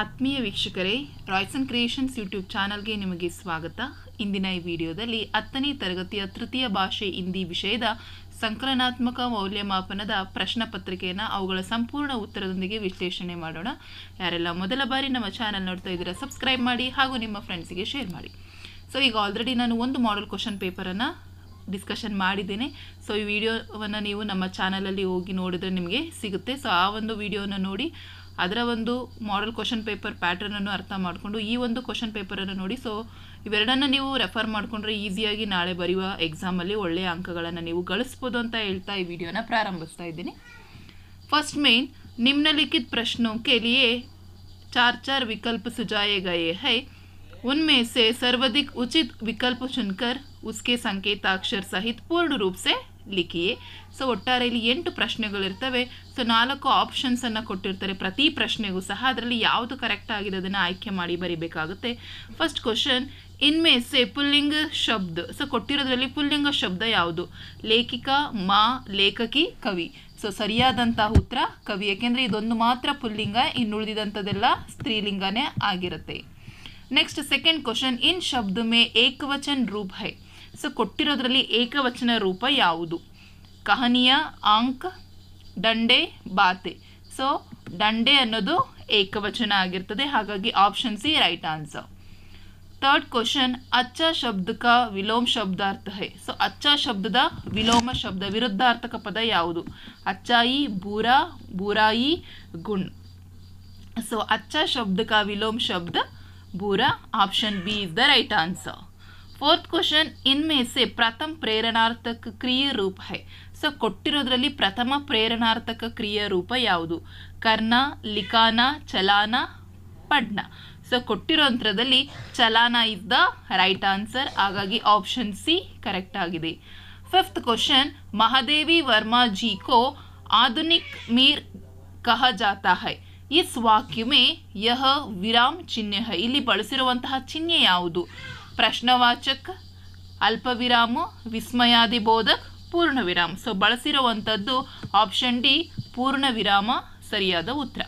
ಆತ್ಮೀಯ ವೀಕ್ಷಕರೇ, Royson creations YouTube ಚಾನಲ್ಗೆ ನಿಮಗೆ ಸ್ವಾಗತ. ಇಂದಿನ ಈ ವಿಡಿಯೋದಲ್ಲಿ 10ನೇ ತರಗತಿಯ ತೃತೀಯ ಭಾಷೆ ಹಿಂದಿ ವಿಷಯದ ಸಂಕಲನಾತ್ಮಕ ಮೌಲ್ಯಮಾಪನದ ಪ್ರಶ್ನೆ ಪತ್ರಿಕೆಯನ್ನು ಅವುಗಳ ಸಂಪೂರ್ಣ ಉತ್ತರದೊಂದಿಗೆ ವಿಶ್ಲೇಷಣೆ ಮಾಡೋಣ. ಯಾರೆಲ್ಲ ಮೊದಲ ಬಾರಿ ನಮ್ಮ ಚಾನಲ್ ನೋಡ್ತಾ ಇದ್ದೀರಾ ಸಬ್ಸ್ಕ್ರೈಬ್ ಮಾಡಿ ಹಾಗೂ ನಿಮ್ಮ ಫ್ರೆಂಡ್ಸಿಗೆ ಶೇರ್ ಮಾಡಿ. ಸೊ ಈಗ ಆಲ್ರೆಡಿ ನಾನು ಒಂದು ಮಾಡೆಲ್ ಕ್ವಶನ್ ಪೇಪರನ್ನು ಡಿಸ್ಕಷನ್ ಮಾಡಿದ್ದೇನೆ. ಸೊ ಈ ವಿಡಿಯೋವನ್ನು ನೀವು ನಮ್ಮ ಚಾನಲಲ್ಲಿ ಹೋಗಿ ನೋಡಿದ್ರೆ ನಿಮಗೆ ಸಿಗುತ್ತೆ. ಸೊ ಆ ಒಂದು ವಿಡಿಯೋನ ನೋಡಿ ಅದರ ಒಂದು ಮಾಡೆಲ್ ಕ್ವಶನ್ ಪೇಪರ್ ಪ್ಯಾಟರ್ನನ್ನು ಅರ್ಥ ಮಾಡಿಕೊಂಡು ಈ ಒಂದು ಕ್ವಶನ್ ಪೇಪರನ್ನು ನೋಡಿ. ಸೊ ಇವೆರಡನ್ನು ನೀವು ರೆಫರ್ ಮಾಡಿಕೊಂಡ್ರೆ ಈಸಿಯಾಗಿ ನಾಳೆ ಬರೆಯುವ ಎಕ್ಸಾಮಲ್ಲಿ ಒಳ್ಳೆಯ ಅಂಕಗಳನ್ನು ನೀವು ಗಳಿಸ್ಬೋದು ಅಂತ ಹೇಳ್ತಾ ಈ ವಿಡಿಯೋನ ಪ್ರಾರಂಭಿಸ್ತಾ ಇದ್ದೀನಿ. फर्स्ट में निम्नलिखित प्रश्नों के लिए 4 विकल्प सुझाए गए हैं. उनमें से सर्वाधिक उचित विकल्प चुनकर उसके संकेताक्षर सहित पूर्ण रूप से लिखिए. ಸೊ ಒಟ್ಟಾರೆ ಇಲ್ಲಿ 8 ಪ್ರಶ್ನೆಗಳಿರ್ತವೆ. ಸೊ 4 ಆಪ್ಷನ್ಸನ್ನು ಕೊಟ್ಟಿರ್ತಾರೆ ಪ್ರತಿ ಪ್ರಶ್ನೆಗೂ ಸಹ. ಅದರಲ್ಲಿ ಯಾವುದು ಕರೆಕ್ಟ್ ಆಗಿದೆ ಅದನ್ನು ಆಯ್ಕೆ ಮಾಡಿ ಬರೀಬೇಕಾಗುತ್ತೆ. ಫಸ್ಟ್ ಕ್ವಶನ್, ಇನ್ಮೇ ಸೆ ಪುಲ್ಲಿಂಗ ಶಬ್ದ. ಸೊ ಕೊಟ್ಟಿರೋದ್ರಲ್ಲಿ ಪುಲ್ಲಿಂಗ ಶಬ್ದ ಯಾವುದು? ಲೇಖಿಕಾ, ಮಾ, ಲೇಖಕಿ, ಕವಿ. ಸೊ ಸರಿಯಾದಂತಹ ಉತ್ತರ ಕವಿ, ಯಾಕೆಂದರೆ ಇದೊಂದು ಮಾತ್ರ ಪುಲ್ಲಿಂಗ, ಇನ್ನುಳಿದಂಥದ್ದೆಲ್ಲ ಸ್ತ್ರೀಲಿಂಗನೇ ಆಗಿರುತ್ತೆ. ನೆಕ್ಸ್ಟ್ ಸೆಕೆಂಡ್ ಕ್ವಶನ್, ಇನ್ ಶಬ್ದ ಮೇ ಏಕವಚನ ರೂಪ ಹೈ. ಸೊ ಕೊಟ್ಟಿರೋದ್ರಲ್ಲಿ ಏಕವಚನ ರೂಪ ಯಾವುದು? ಕಹನಿಯ, ಅಂಕ್, ದಂಡೆ, ಬಾತೆ. ಸೊ ದಂಡೆ ಅನ್ನೋದು ಏಕವಚನ ಆಗಿರ್ತದೆ, ಹಾಗಾಗಿ option C right answer. Third question, ಅಚ್ಚ ಶಬ್ದ ಕಾ ವಿಲೋಮ ಶಬ್ದಾರ್ಥ ಹೈ. ಸೊ ಅಚ್ಚ ಶಬ್ದದ ವಿಲೋಮ ಶಬ್ದ ವಿರುದ್ಧಾರ್ಥಕ ಪದ ಯಾವುದು? ಅಚ್ಚಾಯಿ, ಬೂರಾ, ಬೂರಾಯಿ, ಗುಣ್. ಸೊ ಅಚ್ಚ ಶಬ್ದ ಕಾ ವಿಲೋಮ ಶಬ್ದ ಬೂರಾ. Option B is the right answer. Fourth question, इनमें से प्रथम प्रेरणार्थक क्रिया रूप है. ಸೊ ಕೊಟ್ಟಿರೋದ್ರಲ್ಲಿ ಪ್ರಥಮ ಪ್ರೇರಣಾರ್ಥಕ ಕ್ರಿಯಾ ರೂಪ ಯಾವುದು? ಕರ್ಣ, ಲಿಖಾನ, ಚಲಾನ, ಪಡ್ನ. ಸೊ ಕೊಟ್ಟಿರೋಂಥದ್ರಲ್ಲಿ ಚಲಾನ ಇಸ್ ದ ರೈಟ್ ಆನ್ಸರ್, ಹಾಗಾಗಿ ಆಪ್ಷನ್ ಸಿ ಕರೆಕ್ಟ್ ಆಗಿದೆ. ಫಿಫ್ತ್ ಕ್ವಶನ್, ಮಹಾದೇವಿ ವರ್ಮಾ ಜಿ ಕೋ ಆಧುನಿಕ್ मीर कहा जाता है. इस वाक्य में यह विराम चिन्ह है. ಇಲ್ಲಿ ಬಳಸಿರುವಂತಹ ಚಿಹ್ನೆ ಯಾವುದು? ಪ್ರಶ್ನವಾಚಕ, ಅಲ್ಪವಿರಾಮ, ವಿಸ್ಮಯಾದಿ ಬೋಧಕ್, ಪೂರ್ಣ ವಿರಾಮ. ಸೊ ಬಳಸಿರುವಂಥದ್ದು ಆಪ್ಷನ್ ಡಿ ಪೂರ್ಣ ವಿರಾಮ ಸರಿಯಾದ ಉತ್ತರ.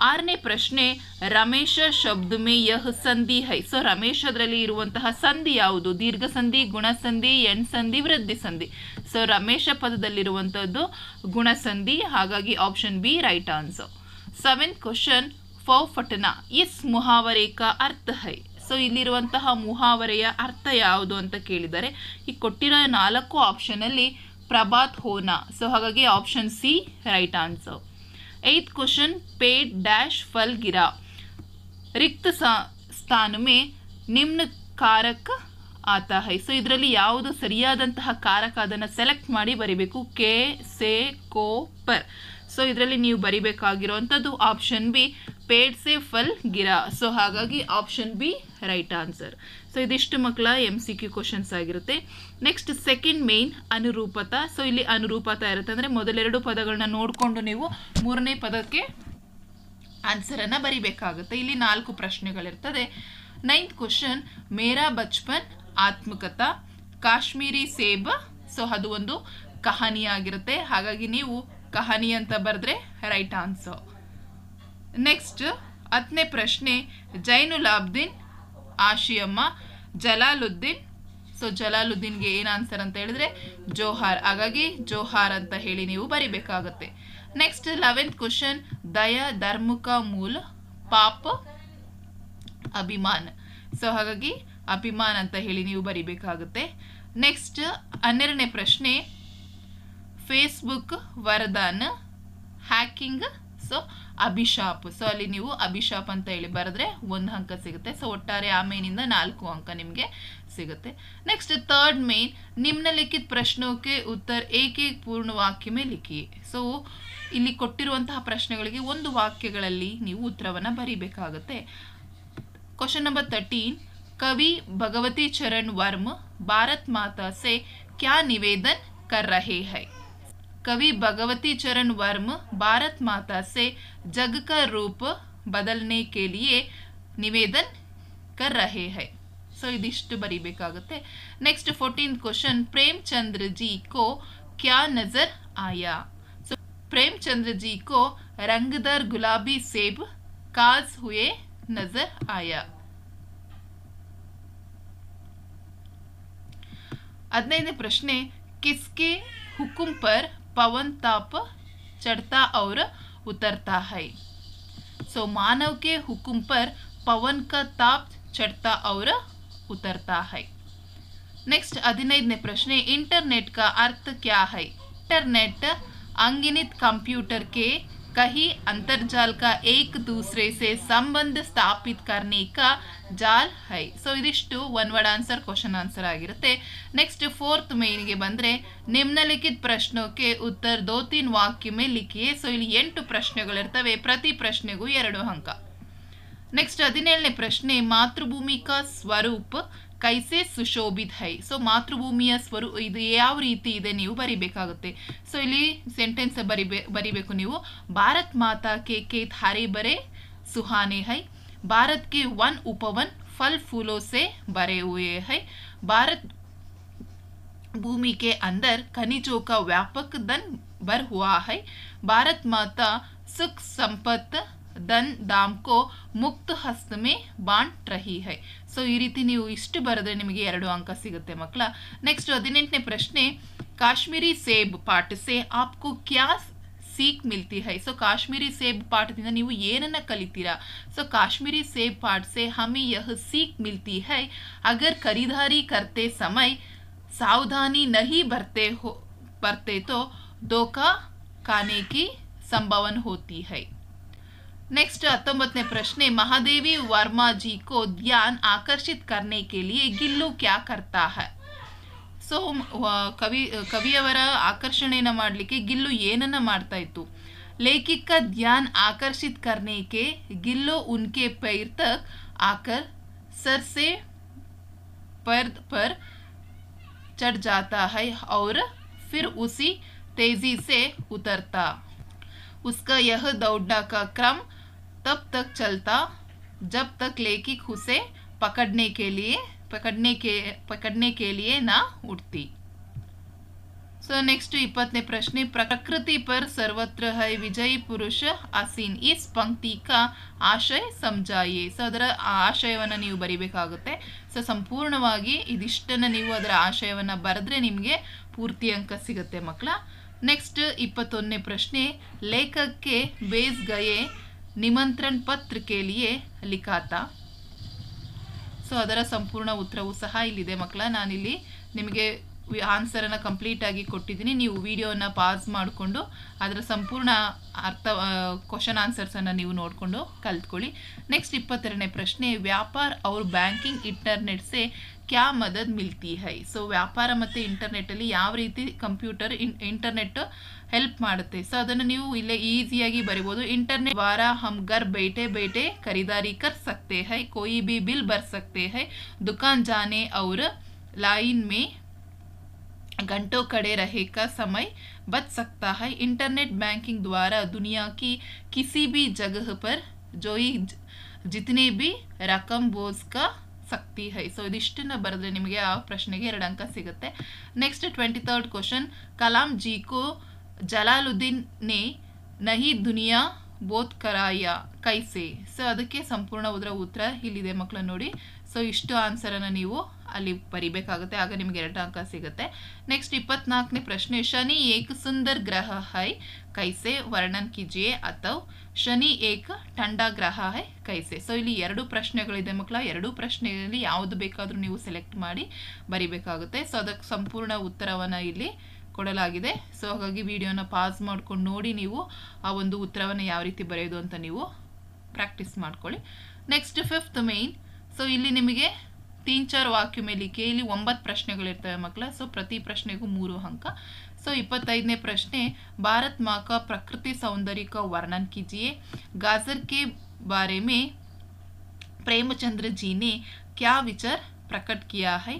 6ನೇ ಪ್ರಶ್ನೆ, ರಮೇಶ ಶಬ್ದ ಮೇ ಯಹ ಸಂಧಿ ಹೈ. ಸೊ ರಮೇಶ್ ಅದರಲ್ಲಿ ಇರುವಂತಹ ಸಂಧಿ ಯಾವುದು? ದೀರ್ಘ ಸಂಧಿ, ಗುಣಸಂಧಿ, ಎಣ್ ಸಂಧಿ, ವೃದ್ಧಿ ಸಂಧಿ. ಸೊ ರಮೇಶ ಪದದಲ್ಲಿರುವಂಥದ್ದು ಗುಣಸಂಧಿ, ಹಾಗಾಗಿ option B right answer. 7th question, ಫೌಫಟನಾ ಇಸ್ ಮುಹಾವರೆ ಕಾ ಅರ್ಥ ಹೈ. ಸೊ ಇಲ್ಲಿರುವಂತಹ ಮುಹಾವರೆಯ ಅರ್ಥ ಯಾವುದು ಅಂತ ಕೇಳಿದ್ದಾರೆ. ಈ ಕೊಟ್ಟಿರೋ 4 ಆಪ್ಷನಲ್ಲಿ ಪ್ರಭಾತ್ ಹೋನಾ. ಸೊ ಹಾಗಾಗಿ option C right answer. 8th question, ಪೇಡ್ ಡ್ಯಾಶ್ ಫಲ್ ಗಿರಾ ರಿಕ್ತ ಸ್ಥಾನ ಮೇ ನಿಮ್ನ ಕಾರಕ ಆತಾ ಹೈ. ಸೊ ಇದರಲ್ಲಿ ಯಾವುದು ಸರಿಯಾದಂತಹ ಕಾರಕ ಅದನ್ನು ಸೆಲೆಕ್ಟ್ ಮಾಡಿ ಬರಿಬೇಕು. ಕೆ, ಸೆ, ಕೋ, ಪರ್. ಸೊ ಇದರಲ್ಲಿ ನೀವು ಬರಿಬೇಕಾಗಿರುವಂಥದ್ದು ಆಪ್ಷನ್ ಬಿ ಪೇಡ್ ಸೆ ಫಲ್ ಗಿರಾ. ಸೊ ಹಾಗಾಗಿ option B right answer. So ಇದಿಷ್ಟು ಮಕ್ಕಳ MCQ ಕ್ವಶನ್ಸ್ ಆಗಿರುತ್ತೆ. ನೆಕ್ಸ್ಟ್ ಸೆಕೆಂಡ್ ಮೇನ್ ಅನುರೂಪತಾ. ಸೊ ಇಲ್ಲಿ ಅನುರೂಪತಾ ಇರುತ್ತೆ, ಅಂದರೆ ಮೊದಲೆರಡು ಪದಗಳನ್ನ ನೋಡಿಕೊಂಡು ನೀವು 3ನೇ ಪದಕ್ಕೆ ಆನ್ಸರನ್ನು ಬರಿಬೇಕಾಗುತ್ತೆ. ಇಲ್ಲಿ 4 ಪ್ರಶ್ನೆಗಳಿರ್ತದೆ. 9th ಕ್ವಶನ್, ಮೇರಾ ಬಚ್ಪನ್ ಆತ್ಮಕಥಾ ಕಾಶ್ಮೀರಿ ಸೇಬ್. ಸೊ ಅದು ಒಂದು ಕಹಾನಿ ಆಗಿರುತ್ತೆ, ಹಾಗಾಗಿ ನೀವು ಕಹಾನಿ ಅಂತ ಬರೆದ್ರೆ ರೈಟ್ ಆನ್ಸರ್. ನೆಕ್ಸ್ಟ್ 10ನೇ ಪ್ರಶ್ನೆ, ಜೈನುಲಾಬ್ದೀನ್ ಆಶಿಯಮ್ಮ ಜಲಾಲುದ್ದೀನ್. ಸೊ ಜಲಾಲುದ್ದೀನ್ಗೆ ಏನು ಆನ್ಸರ್ ಅಂತ ಹೇಳಿದ್ರೆ ಜೋಹಾರ್, ಹಾಗಾಗಿ ಜೋಹಾರ್ ಅಂತ ಹೇಳಿ ನೀವು ಬರಿಬೇಕಾಗುತ್ತೆ. ನೆಕ್ಸ್ಟ್ 11th ಕ್ವಶನ್, ದಯಾ ಧರ್ಮ ಕಾ ಮೂಲ ಪಾಪ ಅಭಿಮಾನ್. ಸೊ ಹಾಗಾಗಿ ಅಭಿಮಾನ್ ಅಂತ ಹೇಳಿ ನೀವು ಬರಿಬೇಕಾಗುತ್ತೆ. ನೆಕ್ಸ್ಟ್ 12ನೇ ಪ್ರಶ್ನೆ, ಫೇಸ್ಬುಕ್ ವರದಾನ ಹ್ಯಾಕಿಂಗ್. ಸೊ ಅಭಿಶಾಪ್. ಸೊ ಅಲ್ಲಿ ನೀವು ಅಭಿಶಾಪ್ ಅಂತ ಹೇಳಿ ಬರೆದ್ರೆ 1 ಅಂಕ ಸಿಗುತ್ತೆ. ಸೊ ಒಟ್ಟಾರೆ ಆ ಮೇನಿಂದ 4 ಅಂಕ ನಿಮಗೆ ಸಿಗುತ್ತೆ. ನೆಕ್ಸ್ಟ್ ಥರ್ಡ್ ಮೇನ್, ನಿಮ್ನಲಿಖಿತ ಪ್ರಶ್ನೋಕೆ ಉತ್ತರ ಏಕೆ ಪೂರ್ಣ ವಾಕ್ಯ ಮೇ ಲಿಖಿ. ಸೊ ಇಲ್ಲಿ ಕೊಟ್ಟಿರುವಂತಹ ಪ್ರಶ್ನೆಗಳಿಗೆ ಒಂದು ವಾಕ್ಯಗಳಲ್ಲಿ ನೀವು ಉತ್ತರವನ್ನು ಬರೀಬೇಕಾಗುತ್ತೆ. ಕ್ವಶನ್ ನಂಬರ್ 13, ಕವಿ ಭಗವತಿ ಚರಣ್ ವರ್ಮ ಭಾರತ್ ಮಾತಾ ಸೆ ಕ್ಯಾ ನಿವೇದನ್ ಕರ್ ರಹೆ ಹೈ. कवि भगवती चरण वर्म भारत माता से जग का रूप बदलने के लिए निवेदन कर रहे हैं. ಸೊ ಇದಿಷ್ಟು ಬರೀಬೇಕಾಗುತ್ತೆ. Next 14th question, Premchand ji ಕೋ ಕ್ಯಾ ನಜರ್ ಆಯಾ. ಸೊ ಪ್ರೇಮಚಂದ್ರ ಜಿ ಕೋ ರಂಗದಾರ್ ಗುಲಾಬಿ ಸೇಬ್ काज हुए नजर आया। 15ನೇ ಪ್ರಶ್ನೆ किसके हुक्म पर पवन ताप चढ़ता और उतरता है। सो मानव के हुक्म पर पवन का ताप चढ़ता और उतरता है। नेक्स्ट 15ನೇ प्रश्ने इंटरनेट का अर्थ क्या है। इंटरनेट अनगिनत कंप्यूटर के कई अंतर्जाल का एक दूसरे से संबंध स्थापित करने का जाल है। सो इदिಷ್ಟು one word answer question answer ಆಗಿರುತ್ತೆ। नेक्स्ट 4th ಮೇನ್ ಗೆ ಬಂದ್ರೆ निम्नलिखित प्रश्नों के उत्तर 2-3 वाक्य में लिखिए। सो ಇಲ್ಲಿ 8 ಪ್ರಶ್ನೆಗಳಿರ್ತವೆ, ಪ್ರತಿ ಪ್ರಶ್ನೆಗೂ 2 ಅಂಕ। नेक्स्ट 17ನೇ ಪ್ರಶ್ನೆ मातृभूमि का स्वरूप कैसे सुशोभित है। सो ಮಾತೃಭೂಮಿಯ ಸ್ವರೂಪ ಇದು ಯಾವ ರೀತಿ ಇದೆ ನೀವು ಬರಿಬೇಕಾಗುತ್ತೆ। ಸೊ ಇಲ್ಲಿ ಸೆಂಟೆನ್ಸ್ ಬರಿಬೇಕು ನೀವು। ಭಾರತ್ ಮಾತಾ के खेत हरे भरे सुहाने है, भारत के वन उपवन फल फूलों से भरे हुए हैं, भारत भूमि के अंदर खनिजों का व्यापक धन भर हुआ है, भारत माता सुख संपत्ति धन दाम को मुक्त हस्त में बांट रही है। सो ಈ ರೀತಿ ನೀವು ಇಷ್ಟು ಬರೆದ್ರೆ ನಿಮಗೆ 2 ಅಂಕ ಸಿಗುತ್ತೆ ಮಕ್ಕಳ। ನೆಕ್ಸ್ಟ್ 18ನೇ ಪ್ರಶ್ನೆ ಕಾಶ್ಮೀರಿ ಸೇಬ್ ಪಾಠ से आपको क्या सीख मिलती है। सो ಕಾಶ್ಮೀರಿ ಸೇಬ್ ಪಾಠದಿಂದ ನೀವು ಏನನ್ನ ಕಲಿತೀರಾ। सो ಕಾಶ್ಮೀರಿ ಸೇಬ್ पाठ से हमें यह सीख मिलती है अगर खरीदारी करते समय सावधानी नहीं बरते तो धोखा खाने की संभावना होती है। नेक्स्ट 19ನೇ प्रश्ने महादेवी वर्मा जी को ध्यान आकर्षित करने के लिए गिल्लू क्या करता है। सो ಕವಿಯವರ ಆಕರ್ಷಣೆಯನ್ನು ಮಾಡಲಿಕ್ಕೆ ಗಿಲ್ಲು ಏನನ್ನ ಮಾಡ್ತಾ ಇತ್ತು। लेखक का ध्यान आकर्षित करने के गिल्लो उनके पैर तक आकर सर से पैर पर चढ़ जाता है और फिर उसी तेजी से उतरता। उसका यह दौड़ने का क्रम तब तक चलता जब तक लेखक उसे पकड़ने के लिए ना उठती। सो नेक्स्ट 20ನೇ प्रश्ने प्रकृति पर सर्वत्र है विजयी पुरुष आसीन, इस पंक्ति का आशय समझाइए। सो ಅದರ ಆಶಯವನ್ನು ನೀವು ಬರಿಬೇಕಾಗುತ್ತೆ। ಸೊ ಸಂಪೂರ್ಣವಾಗಿ ಇದಿಷ್ಟನ್ನು ನೀವು ಅದರ ಆಶಯವನ್ನು ಬರೆದ್ರೆ ನಿಮಗೆ ಪೂರ್ತಿ ಅಂಕ ಸಿಗುತ್ತೆ ಮಕ್ಕಳ। नेक्स्ट 21ನೇ प्रश्ने लेखक के भेज गए निमंत्रण पत्र के लिए लिखा था। ಸೊ ಅದರ ಸಂಪೂರ್ಣ ಉತ್ತರವೂ ಸಹ ಇಲ್ಲಿದೆ ಮಕ್ಕಳ। ನಾನಿಲ್ಲಿ ನಿಮಗೆ ಆನ್ಸರನ್ನು ಕಂಪ್ಲೀಟ್ ಆಗಿ ಕೊಟ್ಟಿದ್ದೀನಿ, ನೀವು ವಿಡಿಯೋನ ಪಾಸ್ ಮಾಡಿಕೊಂಡು ಅದರ ಸಂಪೂರ್ಣ ಕ್ವಶನ್ ಆನ್ಸರ್ಸನ್ನು ನೀವು ನೋಡಿಕೊಂಡು ಕಲ್ತ್ಕೊಳ್ಳಿ। ನೆಕ್ಸ್ಟ್ 22ನೇ ಪ್ರಶ್ನೆ ವ್ಯಾಪಾರ और ಬ್ಯಾಂಕಿಂಗ್ ಇಂಟರ್ನೆಟ್ से क्या मदद मिलती है। ಸೊ ವ್ಯಾಪಾರ ಮತ್ತು ಇಂಟರ್ನೆಟ್ಟಲ್ಲಿ ಯಾವ ರೀತಿ ಕಂಪ್ಯೂಟರ್ ಇಂಟರ್ನೆಟ್ ಹೆಲ್ಪ್ ಮಾಡುತ್ತೆ। ಸೊ ಅದನ್ನು ನೀವು ಇಲ್ಲೇ ಈಸಿಯಾಗಿ ಬರಿಬೋದು। इंटरनेट द्वारा हम घर बैठे बैठे खरीदारी कर सकते हैं, कोई भी बिल भर सकते हैं, दुकान जाने और लाइन में घंटों खड़े रहे का समय बच सकता है। इंटरनेट बैंकिंग द्वारा दुनिया की किसी भी जगह पर जो ही जितने भी रकम बोझ का सकती है। सो इदिष्टನ್ನ ಬರೆದ್ರೆ ನಿಮಗೆ ಆ ಪ್ರಶ್ನೆಗೆ 2 ಅಂಕ ಸಿಗುತ್ತೆ। नेक्स्ट 23rd क्वेश्चन कलाम जी को जलालुद्दीन ने नहीं दुनिया बोध कराया कैसे। ಸೊ ಅದಕ್ಕೆ ಸಂಪೂರ್ಣ ಉತ್ತರ ಇಲ್ಲಿದೆ ಮಕ್ಕಳು ನೋಡಿ। ಸೊ ಇಷ್ಟು ಆನ್ಸರನ್ನು ನೀವು ಅಲ್ಲಿ ಬರಿಬೇಕಾಗುತ್ತೆ, ಆಗ ನಿಮಗೆ 2 ಅಂಕ ಸಿಗುತ್ತೆ। ನೆಕ್ಸ್ಟ್ 24ನೇ ಪ್ರಶ್ನೆ शनि एक सुंदर ग्रह है कैसे वर्णन कीजिए ಅಥವಾ शनि एक ठंडा ग्रह है कैसे। ಸೊ ಇಲ್ಲಿ 2 ಪ್ರಶ್ನೆಗಳಿದೆ ಮಕ್ಕಳ, 2 ಪ್ರಶ್ನೆಗಳಲ್ಲಿ ಯಾವುದು ಬೇಕಾದರೂ ನೀವು ಸೆಲೆಕ್ಟ್ ಮಾಡಿ ಬರಿಬೇಕಾಗುತ್ತೆ। ಸೊ ಅದಕ್ಕೆ ಸಂಪೂರ್ಣ ಉತ್ತರವನ್ನು ಇಲ್ಲಿ ಕೊಡಲಾಗಿದೆ। ಸೊ ಹಾಗಾಗಿ ವಿಡಿಯೋನ ಪಾಸ್ ಮಾಡ್ಕೊಂಡು ನೋಡಿ ನೀವು ಆ ಒಂದು ಉತ್ತರವನ್ನು ಯಾವ ರೀತಿ ಬರೆಯೋದು ಅಂತ ನೀವು ಪ್ರಾಕ್ಟೀಸ್ ಮಾಡ್ಕೊಳ್ಳಿ। ನೆಕ್ಸ್ಟ್ 5th ಮೇನ್ ಸೊ ಇಲ್ಲಿ ನಿಮಗೆ 3-4 ವಾಕ್ಯ ಮೇಲೆ ಇಲ್ಲಿ 9 ಪ್ರಶ್ನೆಗಳಿರ್ತವೆ ಮಕ್ಕಳ। ಸೊ ಪ್ರತಿ ಪ್ರಶ್ನೆಗೂ 3 ಅಂಕ। सो 25ನೇ प्रश्ने भारत माँ का प्रकृति सौंदर्य का वर्णन कीजिए। गाजर के बारे में प्रेमचंद्र जी ने क्या विचार प्रकट किया है।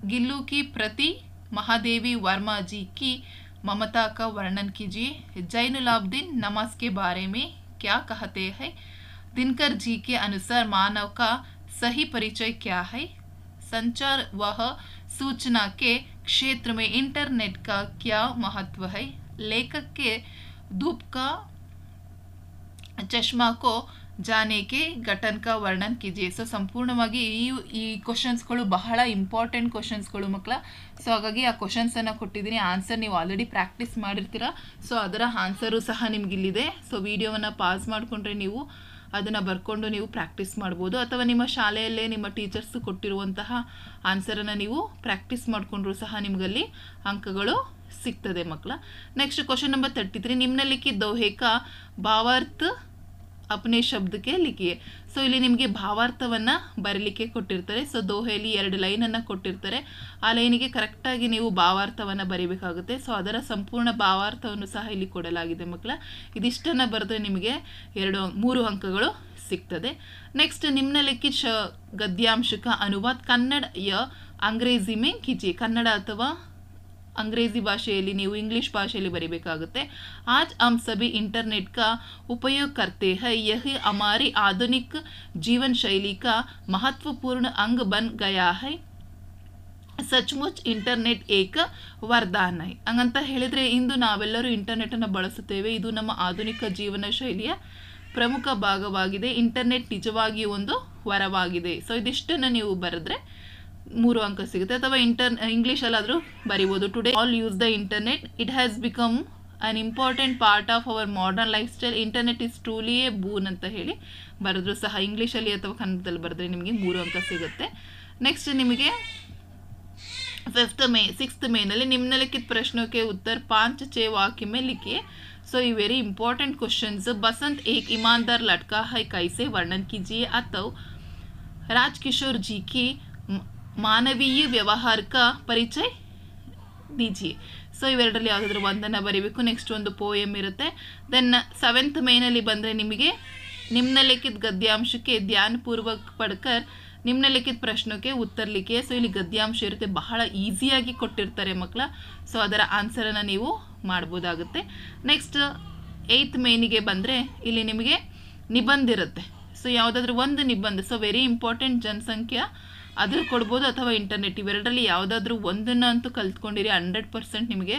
गिल्लू की प्रति महादेवी वर्मा जी की ममता का वर्णन कीजिए। जैनुलाब्दीन नमाज के बारे में क्या कहते हैं। दिनकर जी के अनुसार मानव का सही परिचय क्या है। संचार वह सूचना के क्षेत्र में इंटरनेट का क्या महत्व है। लेखक के धूप का चश्मा को जाने के गठन का वर्णन कीजिए. ಸೊ ಸಂಪೂರ್ಣವಾಗಿ ಈ ಕ್ವಶನ್ಸ್ಗಳು ಬಹಳ ಇಂಪಾರ್ಟೆಂಟ್ ಕ್ವಶನ್ಸ್ಗಳು ಮಕ್ಕಳ. ಸೊ ಹಾಗಾಗಿ ಆ ಕ್ವಶನ್ಸನ್ನು ಕೊಟ್ಟಿದ್ದೀನಿ. ಆನ್ಸರ್ ನೀವು ಆಲ್ರೆಡಿ ಪ್ರಾಕ್ಟೀಸ್ ಮಾಡಿರ್ತೀರ. ಸೊ ಅದರ ಆನ್ಸರು ಸಹ ನಿಮಗಿಲ್ಲಿದೆ. ಸೊ ವಿಡಿಯೋವನ್ನು ಪಾಸ್ ಮಾಡಿಕೊಂಡ್ರೆ ನೀವು ಅದನ್ನು ಬರ್ಕೊಂಡು ನೀವು ಪ್ರಾಕ್ಟೀಸ್ ಮಾಡ್ಬೋದು, ಅಥವಾ ನಿಮ್ಮ ಶಾಲೆಯಲ್ಲೇ ನಿಮ್ಮ ಟೀಚರ್ಸ್ ಕೊಟ್ಟಿರುವಂತಹ ಆನ್ಸರನ್ನು ನೀವು ಪ್ರಾಕ್ಟೀಸ್ ಮಾಡಿಕೊಂಡ್ರೂ ಸಹ ನಿಮಗಲ್ಲಿ ಅಂಕಗಳು ಸಿಗ್ತದೆ ಮಕ್ಕಳ. ನೆಕ್ಸ್ಟ್ ಕ್ವಶನ್ ನಂಬರ್ 33, ನಿಮ್ನಲಿಖಿತ दोहे का ಭಾವಾರ್ಥ अपने ಶಬ್ದಕ್ಕೆ ಲಿಖಿಯೆ. ಸೊ ಇಲ್ಲಿ ನಿಮಗೆ ಭಾವಾರ್ಥವನ್ನು ಬರೀಲಿಕ್ಕೆ ಕೊಟ್ಟಿರ್ತಾರೆ. ಸೊ ದೋಹೆಯಲ್ಲಿ 2 ಲೈನನ್ನು ಕೊಟ್ಟಿರ್ತಾರೆ. ಆ ಲೈನಿಗೆ ಕರೆಕ್ಟಾಗಿ ನೀವು ಭಾವಾರ್ಥವನ್ನು ಬರೀಬೇಕಾಗುತ್ತೆ. ಸೊ ಅದರ ಸಂಪೂರ್ಣ ಭಾವಾರ್ಥವನ್ನು ಸಹ ಇಲ್ಲಿ ಕೊಡಲಾಗಿದೆ ಮಕ್ಕಳ. ಇದಿಷ್ಟನ್ನು ಬರೆದ್ರೆ ನಿಮಗೆ 3 ಅಂಕಗಳು ಸಿಗ್ತದೆ. ನೆಕ್ಸ್ಟ್ ನಿಮ್ನಲಿಖಿತ ಗದ್ಯಾಂಶ का अनुवाद कन्नड़ या अंग्रेजी में कीजिए. ಕನ್ನಡ ಅಥವಾ अंग्रेजी भाषೆಯಲ್ಲಿ ನೀವು इंग्लिश भाषೆಯಲ್ಲಿ ಬರೀಬೇಕಾಗುತ್ತೆ. आज हम सभी इंटरनेट का उपयोग करते हैं. यह हमारी आधुनिक जीवन शैली का महत्वपूर्ण अंग बन गया है. ಸಚ್ಮುಚ್ ಇಂಟರ್ನೆಟ್ ಏಕ ವರದಾನ है. ಹಂಗಂತ ಹೇಳಿದರೆ ಇಂದು ನಾವೆಲ್ಲರೂ ಇಂಟರ್ನೆಟನ್ನು ಬಳಸುತ್ತೇವೆ. ಇದು ನಮ್ಮ ಆಧುನಿಕ ಜೀವನ ಶೈಲಿಯ ಪ್ರಮುಖ ಭಾಗವಾಗಿದೆ. ಇಂಟರ್ನೆಟ್ ನಿಜವಾಗಿಯೂ ಒಂದು ವರವಾಗಿದೆ. ಸೊ ಇದಿಷ್ಟನ್ನು ನೀವು ಬರೆದ್ರೆ 3 ಅಂಕ ಸಿಗುತ್ತೆ. ಅಥವಾ ಇಂಗ್ಲೀಷಲ್ಲಾದರೂ ಬರಿಬೋದು. Today all use the internet. It has become an important part of our modern life style. Internet is truly A boon ಅಂತ ಹೇಳಿ ಬರೆದ್ರು ಸಹ ಇಂಗ್ಲೀಷಲ್ಲಿ ಅಥವಾ ಕನ್ನಡದಲ್ಲಿ ಬರೆದ್ರೆ ನಿಮಗೆ 3 ಅಂಕ ಸಿಗುತ್ತೆ. ನೆಕ್ಸ್ಟ್ ನಿಮಗೆ 6th ಮೇನಲ್ಲಿ ನಿಮ್ನಲಿಖಿತ ಪ್ರಶ್ನों के उत्तर 5-6 वाक्य में लिखिए. सो ये वेरी इंपॉर्टेंट क्वेश्चंस. बसंत एक ईमानदार लड़का है, कैसे वर्णन कीजिए. अथवा राजकिशोर जी की ಮಾನವೀಯ ವ್ಯವಹಾರ ಪರಿಚಯ ದೀಜಿಯೆ. ಸೊ ಇವೆರಡರಲ್ಲಿ ಯಾವುದಾದ್ರೂ ಒಂದನ್ನು ಬರೀಬೇಕು. ನೆಕ್ಸ್ಟ್ ಒಂದು ಪೋಯಮ್ ಇರುತ್ತೆ. ದೆನ್ 7th ಮೇನಲ್ಲಿ ಬಂದರೆ ನಿಮಗೆ ನಿಮ್ನಲಿಖಿತ ಗದ್ಯಾಂಶಕ್ಕೆ ಧ್ಯಾನಪೂರ್ವಕ ಪಡ್ಕರ್ ನಿಮ್ನಲಿಖಿತ ಪ್ರಶ್ನಕ್ಕೆ ಉತ್ತರ ಲಿಖಿಯೆ. ಸೊ ಇಲ್ಲಿ ಗದ್ಯಾಂಶ ಇರುತ್ತೆ, ಬಹಳ ಈಸಿಯಾಗಿ ಕೊಟ್ಟಿರ್ತಾರೆ ಮಕ್ಕಳ. ಸೊ ಅದರ ಆನ್ಸರನ್ನು ನೀವು ಮಾಡ್ಬೋದಾಗುತ್ತೆ. ನೆಕ್ಸ್ಟ್ 8th ಮೇನಿಗೆ ಬಂದರೆ ಇಲ್ಲಿ ನಿಮಗೆ ನಿಬಂಧ ಇರುತ್ತೆ. ಸೊ ಯಾವುದಾದ್ರೂ ಒಂದು ನಿಬಂಧ. ಸೊ ವೆರಿ ಇಂಪಾರ್ಟೆಂಟ್ ಜನಸಂಖ್ಯಾ ಅದು ಕೊಡ್ಬೋದು, ಅಥವಾ ಇಂಟರ್ನೆಟ್. ಇವೆರಡರಲ್ಲಿ ಯಾವುದಾದ್ರೂ ಒಂದನ್ನು ಅಂತೂ ಕಲ್ತ್ಕೊಂಡಿರಿ, 100% ನಿಮಗೆ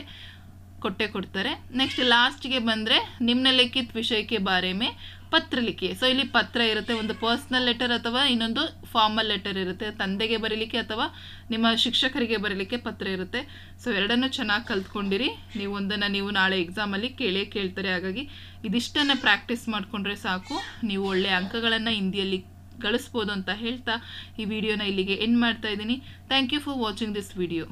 ಕೊಟ್ಟೆ ಕೊಡ್ತಾರೆ. ನೆಕ್ಸ್ಟ್ ಲಾಸ್ಟ್ಗೆ ಬಂದರೆ ನಿಮ್ನಲಿಖಿತ ವಿಷಯಕ್ಕೆ ಬಾರೆ ಮೇ ಪತ್ರ ಲಿಖಿ. ಸೊ ಇಲ್ಲಿ ಪತ್ರ ಇರುತ್ತೆ, ಒಂದು ಪರ್ಸ್ನಲ್ ಲೆಟರ್ ಅಥವಾ ಇನ್ನೊಂದು ಫಾರ್ಮಲ್ ಲೆಟರ್ ಇರುತ್ತೆ. ತಂದೆಗೆ ಬರೀಲಿಕ್ಕೆ ಅಥವಾ ನಿಮ್ಮ ಶಿಕ್ಷಕರಿಗೆ ಬರೀಲಿಕ್ಕೆ ಪತ್ರ ಇರುತ್ತೆ. ಸೊ ಎರಡನ್ನೂ ಚೆನ್ನಾಗಿ ಕಲ್ತ್ಕೊಂಡಿರಿ. ನೀವು ಒಂದನ್ನು ನೀವು ನಾಳೆ ಎಕ್ಸಾಮಲ್ಲಿ ಕೇಳ್ತಾರೆ. ಹಾಗಾಗಿ ಇದಿಷ್ಟನ್ನು ಪ್ರಾಕ್ಟೀಸ್ ಮಾಡಿಕೊಂಡ್ರೆ ಸಾಕು, ನೀವು ಒಳ್ಳೆಯ ಅಂಕಗಳನ್ನು ಹಿಂದಿಯಲ್ಲಿ ಗಳಿಸ್ಬೋದು ಅಂತ ಹೇಳ್ತಾ ಈ ವಿಡಿಯೋನ ಇಲ್ಲಿಗೆ ಎಂಡ್ ಮಾಡ್ತಾ ಇದ್ದೀನಿ. Thank you for watching this video.